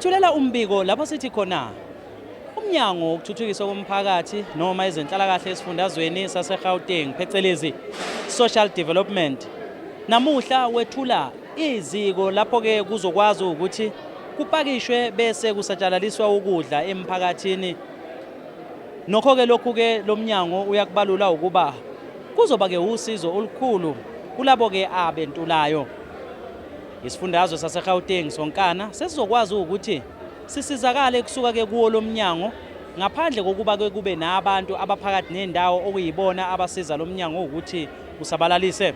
Sithulela umbiko lapho sithi khona umnyango wokuthuthukiswa komphakathi noma izenhlalakahle esifundazweni saseGauteng phecelezi Social Development namuhla wethula iziko lapho ke kuzokwazi ukuthi kupakishwe bese kusatshalaliswa ukudla emphakathini. Nokho ke lokhu ke lomnyango uyakubalula ukuba kuzoba ke usizo olukhulu kulabo ke abentulayo. Isifundazwe saseGauteng sonkana sesizokwazi ukuthi sisizakale kusuka ke kuwo lomnyango ngaphandle kokuba ke kube nabantu abaphakathi nendawo okuyibona abasiza lomnyango ukuthi usabalalise.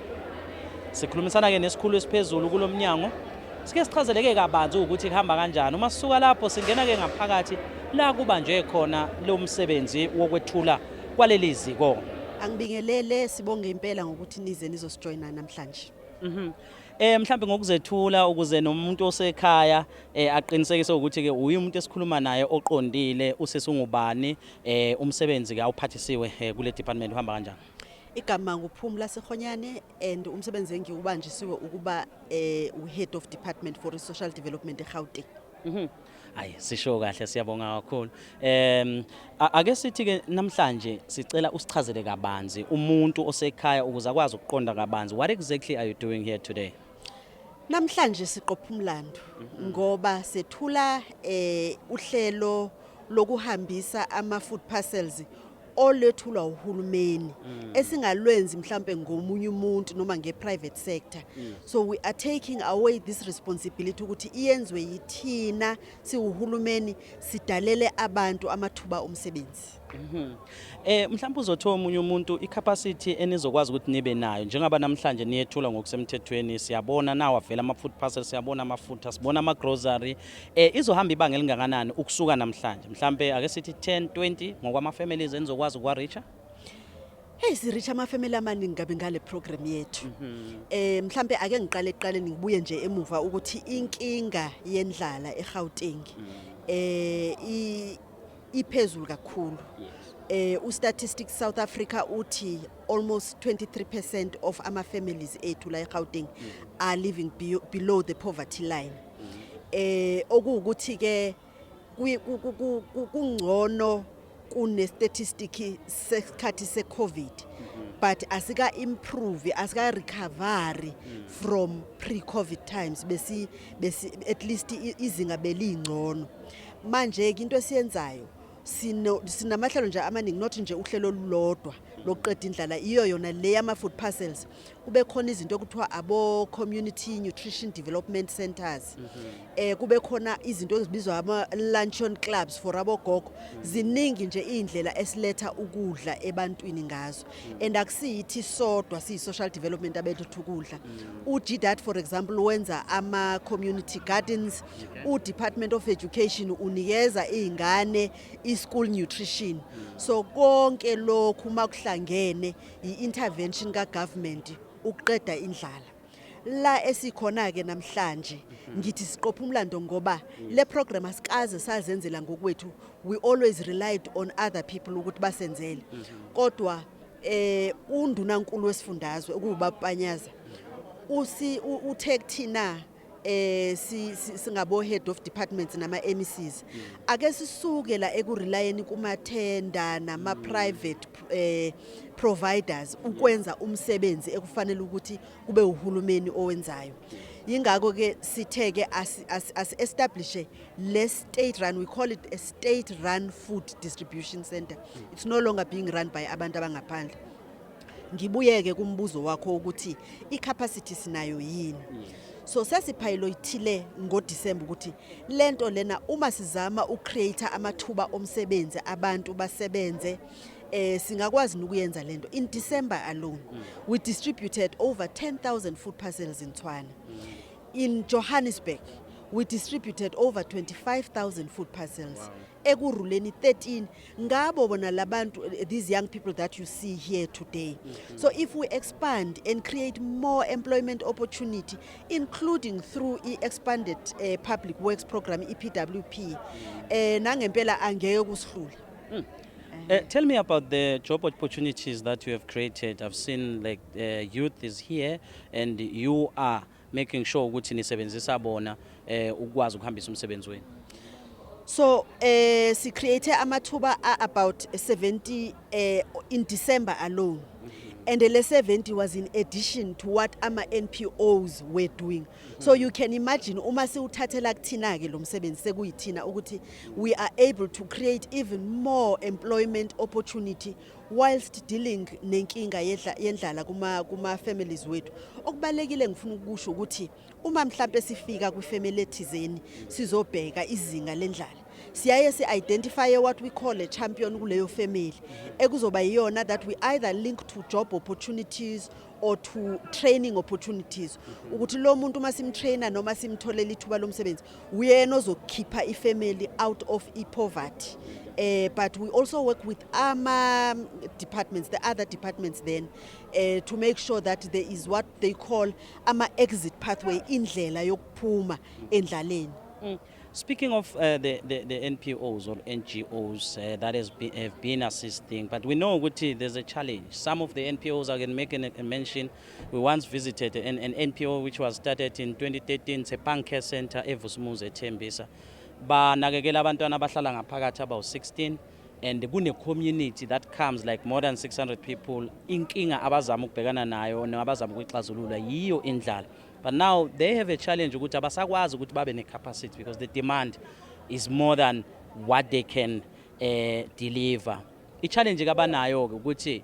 Sikhulumisana ke nesikhulu esiphezulu kulomnyango sike sichazeleke kabanzi ukuthi kuhamba kanjani. Uma sisuka lapho singena ke ngaphakathi la kuba nje khona lo msebenzi wokwethula kwaleli ziko. Angibingelele sibonge impela ngokuthi nize nizosijoyina namhlanje. Mhlambe ngokuzethula ukuze nomuntu osekhaya aqinisekise ukuthi ke umuntu esikhuluma naye oqondile usesungubani umsebenzi ke awuphathisiwe kule department uhamba kanjani. Igama nguPhumla Sekhonyane and umsebenzi engiubanjisiwe ukuba uhead of department for social development eGauteng. Hayi sisho kahle siyabonga kakhulu. Ake sithi ke namhlanje sicela usichazele kabanzi umuntu osekhaya ukuze akwazi ukuqonda kabanzi what exactly are you doing here today? Namhlanje siqopha umlando ngoba sethula uhlelo lokuhambisa ama food parcels olethulwa uhulumeni esingalwenzi mhlambe ngomunye umuntu noma ngeprivate sector. So we are taking away this responsibility ukuthi iyenzwe yithina siuhulumeni sidalele abantu amathuba omsebenzi. Mhlawumbe uzothola umunye umuntu icapacity enizokwazi ukuthi nibe nayo njengoba namhlanje niyethula ngokusemthethweni siyabona nawo avela ama food parcels siyabona amafutha sibona ama grocery izohamba ibanga elingakanani ukusuka namhlanje mhlambe ake sithi 10 20 ngokwama families enizokwazi ukwa reacha. Si reach ama family amaningi ngabe ngale program yethu. Mhlambe ake ngiqale ngibuye nje emuva ukuthi inkinga yendlala eGauteng iphezulu kakhulu. Statistics South Africa uthi almost 23% of ama families ethu la eGauteng are living below the poverty line. Okuwukuthi ke kungcono kune statistic sesikhathi seCovid but asika improve asika recovery from pre-Covid times besi at least izinga belingcono. Manje ke into esiyenzayo sinamahlelo nje amaningi not nje uhlelo olulodwa lokuqeda indlala iyo yona le ama food parcels kube khona izinto ekuthiwa abo community nutrition development centers. Kube khona izinto ezibizwa ama luncheon clubs for abogogo. Ziningi nje indlela esiletha ukudla ebantwini ngazo and akusiyithi sodwa siyi social development abethu ukudla. uGDAT for example wenza ama community gardens. uDepartment of Education unikeza izingane school nutrition. So konke lokhu makuhlangene i-intervention ka-government ukuqeda indlala. La esikhona ke namhlanje ngithi siqopha umlando ngoba le program asikaze sazenzela ngokwethu. We always relied on other people ukuthi basenzele. Kodwa undunankulu wesifundazwe ukubapanyaza uthekthina singabo head of departments nama MECs ake sisuke la ekurelayeni kuma tender nama private providers ukwenza umsebenzi ekufanele ukuthi kube uhulumeni owenzayo. Yingakho ke sitheke as establish le state run, we call it a state run food distribution center. It's no longer being run by abantu abangaphandle. Ngibuyeke kumbuzo wakho ukuthi icapacity sinayo yini. So sesiphilothile ngoDisemba ukuthi lento lena uma sizama ucreate amathuba omsebenzi abantu basebenze singakwazi ukuyenza lento. In December alone we distributed over 10,000 food parcels in Tshwane. In Johannesburg we distributed over 25,000 food parcels. Wow. Ekuruleni 13 ngabo bona labantu these young people that you see here today. So if we expand and create more employment opportunity including through expanded public works program EPWP nangempela angeke kusihlule. Tell me about the job opportunities that you have created. I've seen like youth is here and you are making sure ukuthi nisebenzisa bona ukwazi ukuhambisa umsebenzi wenu. So she created amathuba about 70 in December alone. And the 70 was in addition to what ama NPOs were doing. So you can imagine uma siwuthathela kuthina ke lo msebenzi sekuyithina ukuthi we are able to create even more employment opportunity whilst dealing nenkinga yendlala kuma families wethu. Okubalekile ngifuna ukusho ukuthi uma mhlambe sifika kwi family ethizeni sizobheka izinga lendlala, siyaye si-identify what we call a champion kuleyo family ekuzoba yiyona that we either link to job opportunities or to training opportunities ukuthi lo muntu masimtrainer noma simtholela ithuba lomsebenzi uyena ozokhipha ifamily out of poverty. But we also work with departments, the other departments then, to make sure that there is what they call exit pathway indlela yokuphuma endlaleni. Speaking of the NPOs or NGOs that have been assisting, but we know there's a challenge. Some of the NPOs, I can make a mention, we once visited an NPO which was started in 2013, Sepang Care Center, Evusumuze, Tembisa. Banakekela abantwana abahlala ngaphakathi about 16, and kune community that comes like more than 600 people. Inkinga abazama ukubhekana nayo nabazama ukuyixazulula yiyo indlala. But now they have a challenge ukuthi abasakwazi ukuthi babe ne capacity because the demand is more than what they can deliver. I-challenge abanayo ukuthi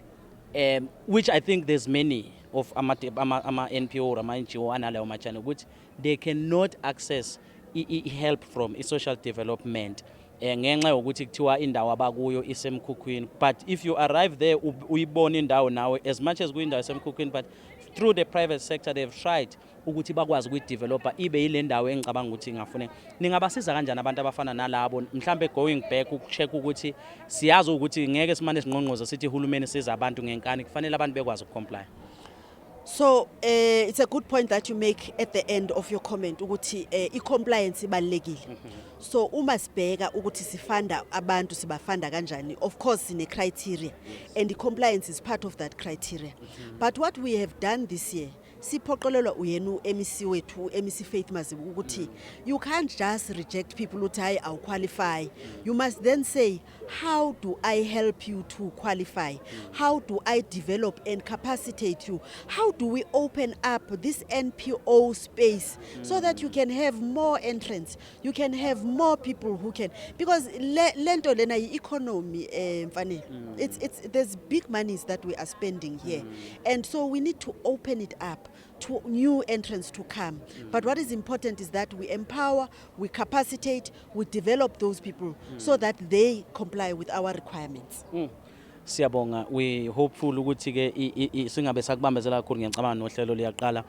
which I think there's many of ama NPO or ama NGO analayo machane ukuthi they cannot access help from social development ngenxa yokuthi kuthiwa indawo abakuyo isemkhukhwini. But if you arrive there uyibona indawo nawe as much as kuyindawo isemkhukhwini, but through the private sector they've tried ukuthi bakwazi ukuyidevelopa ibe ile ndawo engicabanga ukuthi ingafune. Ningabasiza kanjani abantu abafana nalabo mhlambe going back ukucheck ukuthi siyazi ukuthi ngeke simane sinqonqoza sithi uhulumeni siza abantu ngenkani, kufanele abantu bekwazi ukucomply. So it's a good point that you make at the end of your comment ukuthi i-compliance ibalekile. So uma sibheka ukuthi sifanda abantu sibafanda kanjani, of course sine criteria and the compliance is part of that criteria. But what we have done this year, siphoqolelwa uyena MEC wethu MEC Faith Mazibu ukuthi you can't just reject people uthi hayi awu qualify. You must then say, how do I help you to qualify? How do I develop and capacitate you? How do we open up this NPO space so that you can have more entrants, you can have more people who can, because lento lena economy mfanele, it's there's big monies that we are spending here, and so we need to open it up to new entrants to come. But what is important is that we empower, we capacitate, we develop those people so that they comply with our requirements. Siyabonga, we hopeful ukuthi ke singabe sakubambezela kakhulu ngiyacabanga nohlelo liyaqala.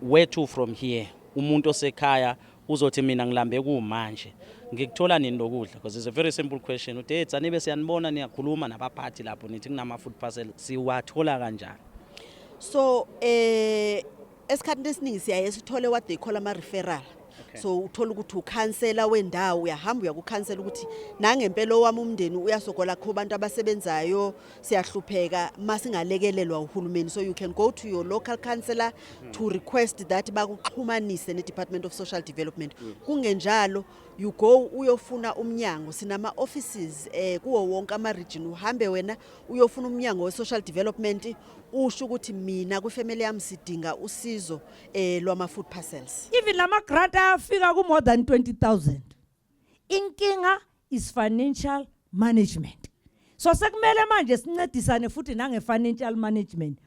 Where to from here? Umuntu osekhaya uzothi mina ngilambe kumanje ngikuthola nini lokudla, because it's a very simple question. Uthi etsanibe siyanibona niyakhuluma nabaphathi lapho nithi kunama food parcel siwathola kanjani? So esikhathini esiningi siyaye sithole what they call ama referral. So uthola ukuthi ukhansela wendawo uyahamba uyakukhansela ukuthi nangempela wami umndeni uyasokola kho abantu abasebenzayo siyahlupheka masingalekelelwa uhulumeni. So you can go to your local councillor to request that bakuxhumanise ne Department of Social Development. Kungenjalo you go uyofuna umnyango, sinama offices kuwo wonke ama region, uhambe wena uyofuna umnyango we social development usho ukuthi mina ku family yami sidinga usizo lwama food parcels. Even lama grant afika ku more than 20,000. Inkinga is financial management. So sekumele manje sincedisane futhi nange financial management.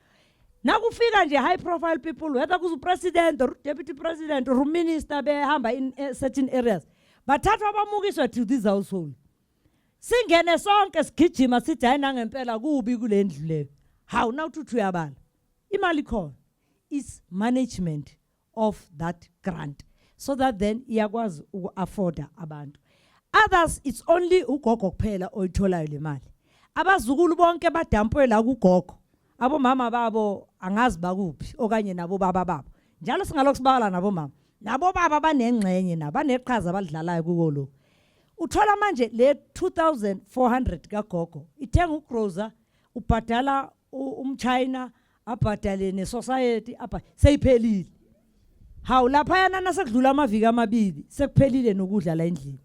Nakufika nje high profile people, whether kuzu president or deputy president or minister behamba in certain areas, bathathwa abamukiswa to this household. Singene sonke sigijima sithi hayi nangempela kubi kule ndlu leyo. How now to tuyabala? Imali khona is management of that grant, so that then iyakwazi uku-afforda abantu. Others it's only ugogo kuphela oyitholayo le mali. Abazukulu bonke badampwe la kugogo. Abo mama babo angazi bakuphi okanye nabo baba babo. Njalo singalokho sibakala nabo mama. Nabo baba banengxenye nabaneqhaza abadlalayo kuwo lo. Uthola manje le 2,400 kagogo ithenga ugroza ubhadala umchina abhadale ne society apha seyiphelile. Hawu lapha yana nasekudlula amaviki amabili sekuphelile nokudla la endlini.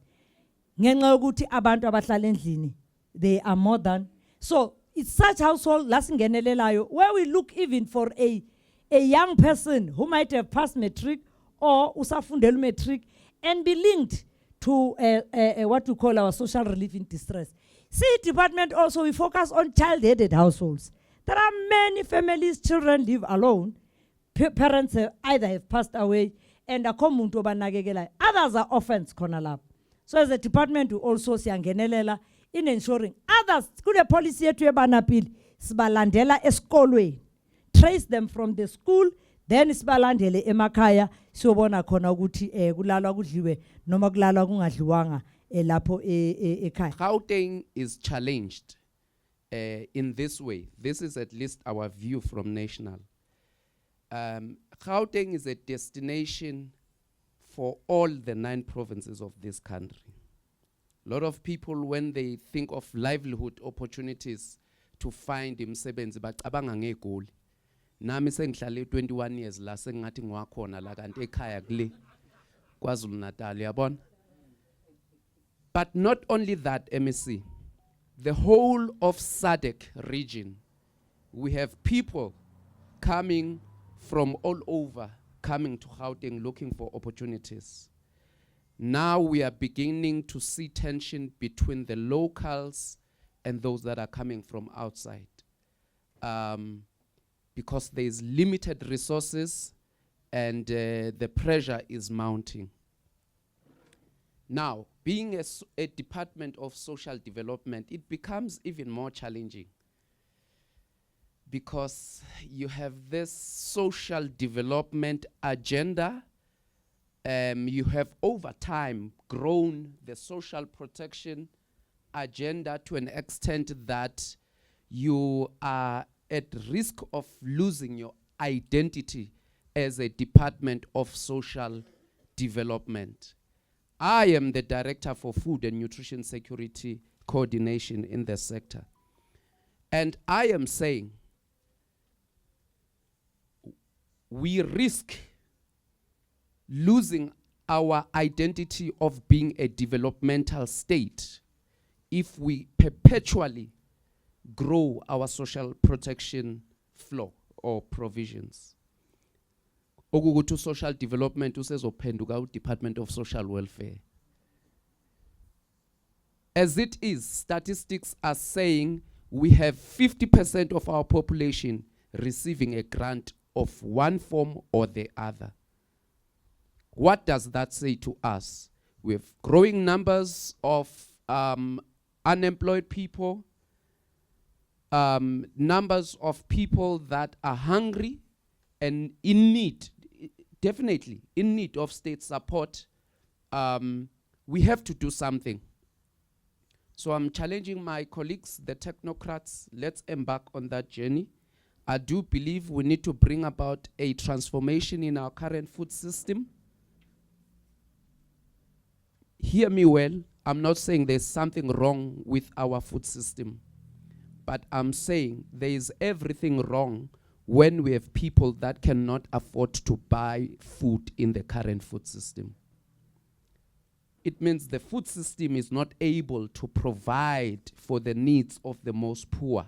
ngenxa yokuthi abantu abahlala endlini they are more than. So it's such household lasingenelelayo where we look even for a young person who might have passed matric or usafundela matric and be linked to what we call our social relief in distress. See, department also, we focus on child-headed households. There are many families, children live alone. Parents either have passed away and others are orphans khona lapho. So as a department, we also siyangenelela in ensuring others, kule policy yethu yebanapili, sibalandela esikolweni, trace them from the school, then sibalandele emakhaya, siyobona khona ukuthi kulalwa kudliwe noma kulalwa kungadliwanga lapho ekhaya. Gauteng is challenged in this way. This is at least our view from national. Gauteng is a destination for all the 9 provinces of this country. A lot of people, when they think of livelihood opportunities to find imsebenzi, bacabanga ngeGoli. Nami sengihlale 21 years la sengathi ngiwakhona la kanti ekhaya kule KwaZulu Natal, yabona. But not only that, MEC, the whole of SADC region, we have people coming from all over, coming to Gauteng looking for opportunities. Now we are beginning to see tension between the locals and those that are coming from outside. Because there is limited resources and the pressure is mounting. Now, being a department of social development, it becomes even more challenging because you have this social development agenda. You have over time grown the social protection agenda to an extent that you are at risk of losing your identity as a department of social development. I am the director for food and nutrition security coordination in the sector. And I am saying we risk losing our identity of being a developmental state if we perpetually grow our social protection flow or provisions. Okugutu social development usezophenduka Department of Social Welfare. As it is, statistics are saying we have 50% of our population receiving a grant of one form or the other. What does that say to us? We have growing numbers of unemployed people, numbers of people that are hungry and in need, definitely in need of state support. We have to do something. So I'm challenging my colleagues, the technocrats, let's embark on that journey. I do believe we need to bring about a transformation in our current food system. Hear me well, I'm not saying there's something wrong with our food system, but I'm saying there is everything wrong when we have people that cannot afford to buy food in the current food system. It means the food system is not able to provide for the needs of the most poor.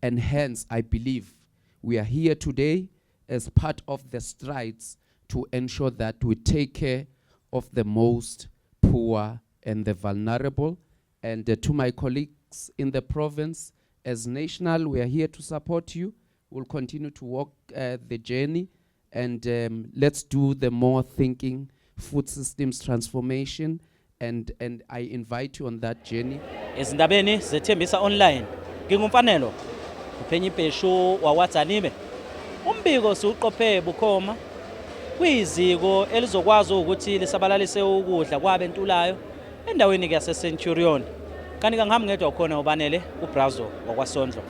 And hence, I believe we are here today as part of the strides to ensure that we take care of the most poor and the vulnerable. And to my colleagues in the province, as national, we are here to support you. We'll continue to walk the journey, and let's do the more thinking food systems transformation, and I invite you on that journey. Ezindabeni zethembisa online ngingumfanelo uphenye ibheshu wawatsanibe umbiko siuqophe bukhoma kwiziko elizokwazi ukuthi lisabalalise ukudla kwabentulayo endaweni ke yase Centurion kanti kangihambi ngedwa khona ubanele uBrazo wakwaSondlo.